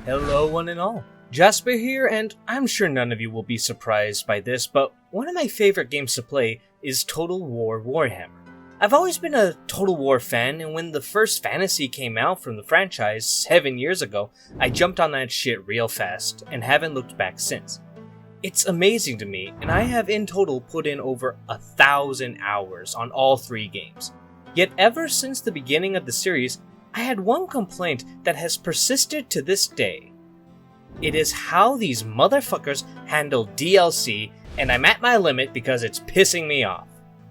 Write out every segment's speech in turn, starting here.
Hello one and all, Jasper here, and I'm sure none of you will be surprised by this, but one of my favorite games to play is Total War Warhammer. I've always been a Total War fan, and when the first fantasy came out from the franchise 7 years ago, I jumped on that shit real fast, and haven't looked back since. It's amazing to me, and I have in total put in over 1,000 hours on all 3 games. Yet ever since the beginning of the series, I had one complaint that has persisted to this day. It is how these motherfuckers handle DLC, and I'm at my limit because it's pissing me off.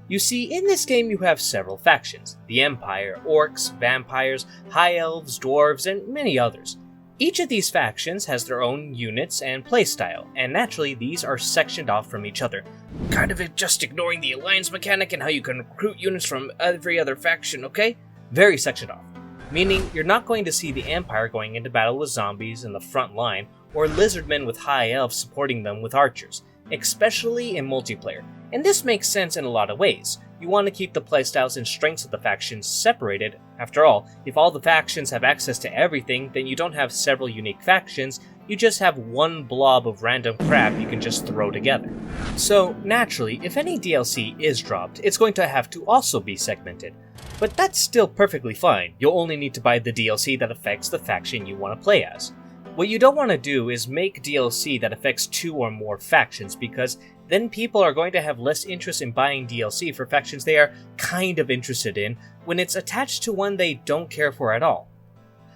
You see, in this game you have several factions: the Empire, Orcs, Vampires, High Elves, Dwarves, and many others. Each of these factions has their own units and playstyle, and naturally these are sectioned off from each other. Kind of just ignoring the alliance mechanic and how you can recruit units from every other faction, okay? Very sectioned off. Meaning you're not going to see the Empire going into battle with zombies in the front line, or lizardmen with high elves supporting them with archers, especially in multiplayer. And this makes sense in a lot of ways. You want to keep the playstyles and strengths of the factions separated. After all, if all the factions have access to everything, then you don't have several unique factions, you just have one blob of random crap you can just throw together. So, naturally, if any DLC is dropped, it's going to have to also be segmented. But that's still perfectly fine. You'll only need to buy the DLC that affects the faction you want to play as. What you don't want to do is make DLC that affects 2 or more factions, because then people are going to have less interest in buying DLC for factions they are kind of interested in when it's attached to one they don't care for at all.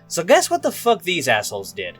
So guess what the fuck these assholes did?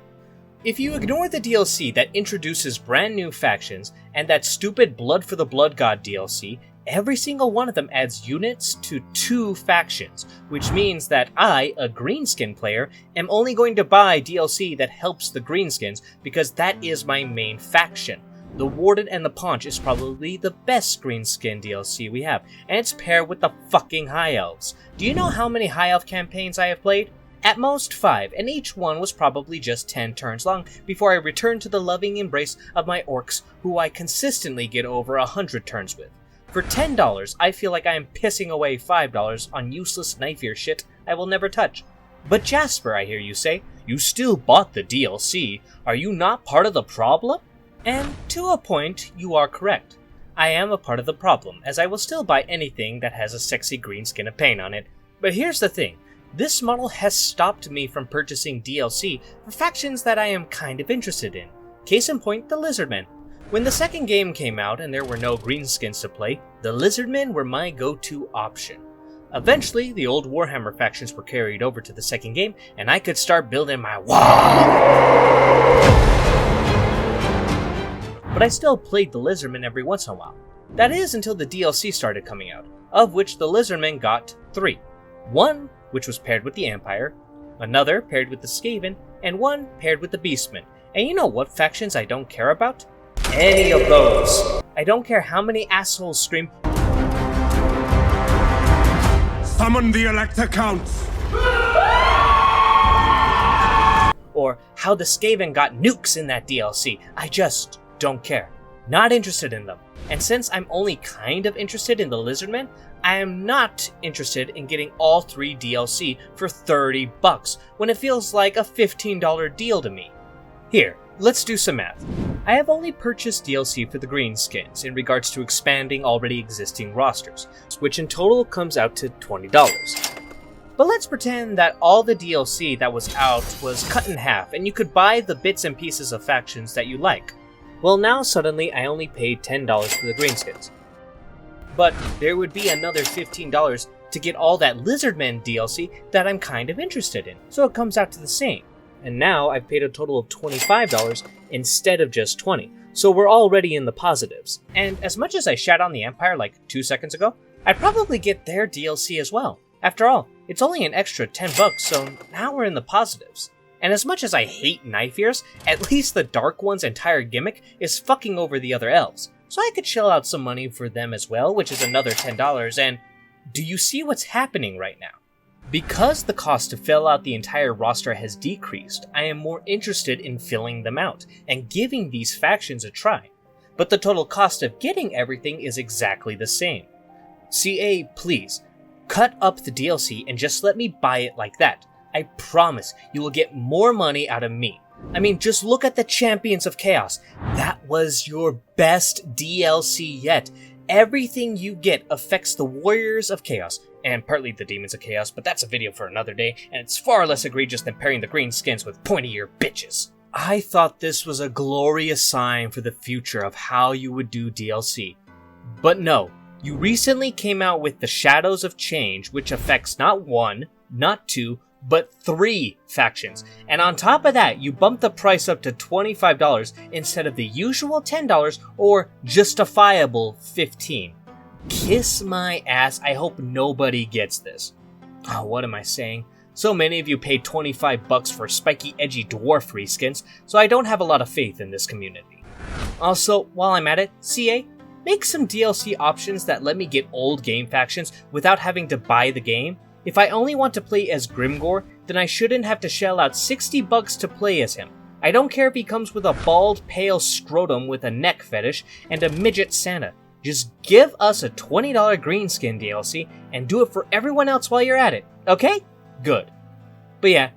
If you ignore the DLC that introduces brand new factions and that stupid Blood for the Blood God DLC, every single one of them adds units to 2 factions, which means that I, a greenskin player, am only going to buy DLC that helps the greenskins because that is my main faction. The Warden and the Paunch is probably the best greenskin DLC we have, and it's paired with the fucking High Elves. Do you know how many High Elf campaigns I have played? At most 5, and each one was probably just 10 turns long before I returned to the loving embrace of my orcs, who I consistently get over 100 turns with. For $10, I feel like I am pissing away $5 on useless knife-ear shit I will never touch. But Jasper, I hear you say, you still bought the DLC. Are you not part of the problem? And to a point, you are correct. I am a part of the problem, as I will still buy anything that has a sexy green skin of paint on it. But here's the thing. This model has stopped me from purchasing DLC for factions that I am kind of interested in. Case in point, the Lizardmen. When the second game came out and there were no greenskins to play, the Lizardmen were my go-to option. Eventually, the old Warhammer factions were carried over to the second game, and I could start building my wall! But I still played the Lizardmen every once in a while. That is until the DLC started coming out, of which the Lizardmen got 3. One, which was paired with the Empire, another paired with the Skaven, and one paired with the Beastmen. And you know what factions I don't care about? Any of those. I don't care how many assholes scream, "Summon the Elector Counts!" or how the Skaven got nukes in that DLC. I just don't care. Not interested in them. And since I'm only kind of interested in the Lizardmen, I am not interested in getting all 3 DLC for $30 when it feels like a $15 deal to me. Here, let's do some math. I have only purchased DLC for the greenskins in regards to expanding already existing rosters, which in total comes out to $20. But let's pretend that all the DLC that was out was cut in half and you could buy the bits and pieces of factions that you like. Well, now suddenly I only paid $10 for the greenskins. But there would be another $15 to get all that Lizardmen DLC that I'm kind of interested in, so it comes out to the same. And now I've paid a total of $25 instead of just $20, so we're already in the positives. And as much as I shat on the Empire like 2 seconds ago, I'd probably get their DLC as well. After all, it's only an extra $10, so now we're in the positives. And as much as I hate knife ears, at least the Dark One's entire gimmick is fucking over the other elves, so I could shell out some money for them as well, which is another $10, and do you see what's happening right now? Because the cost to fill out the entire roster has decreased, I am more interested in filling them out and giving these factions a try. But the total cost of getting everything is exactly the same. CA, please, cut up the DLC and just let me buy it like that. I promise you will get more money out of me. I mean, just look at the Champions of Chaos. That was your best DLC yet. Everything you get affects the Warriors of Chaos, and partly the Demons of Chaos, but that's a video for another day, and it's far less egregious than pairing the green skins with pointy-ear bitches. I thought this was a glorious sign for the future of how you would do DLC. But no, you recently came out with the Shadows of Change, which affects not 1, not 2, but 3 factions. And on top of that, you bumped the price up to $25 instead of the usual $10 or justifiable $15. Kiss my ass, I hope nobody gets this. Oh, what am I saying? So many of you paid $25 for spiky, edgy dwarf reskins, so I don't have a lot of faith in this community. Also, while I'm at it, CA, make some DLC options that let me get old game factions without having to buy the game. If I only want to play as Grimgor, then I shouldn't have to shell out $60 to play as him. I don't care if he comes with a bald, pale scrotum with a neck fetish and a midget Santa. Just give us a $20 green skin DLC and do it for everyone else while you're at it, okay? Good. But yeah,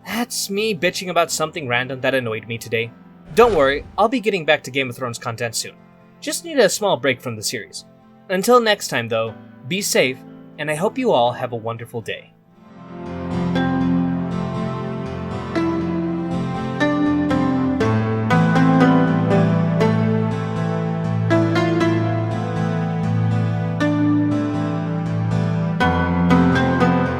that's me bitching about something random that annoyed me today. Don't worry, I'll be getting back to Game of Thrones content soon. Just need a small break from the series. Until next time though, be safe, and I hope you all have a wonderful day.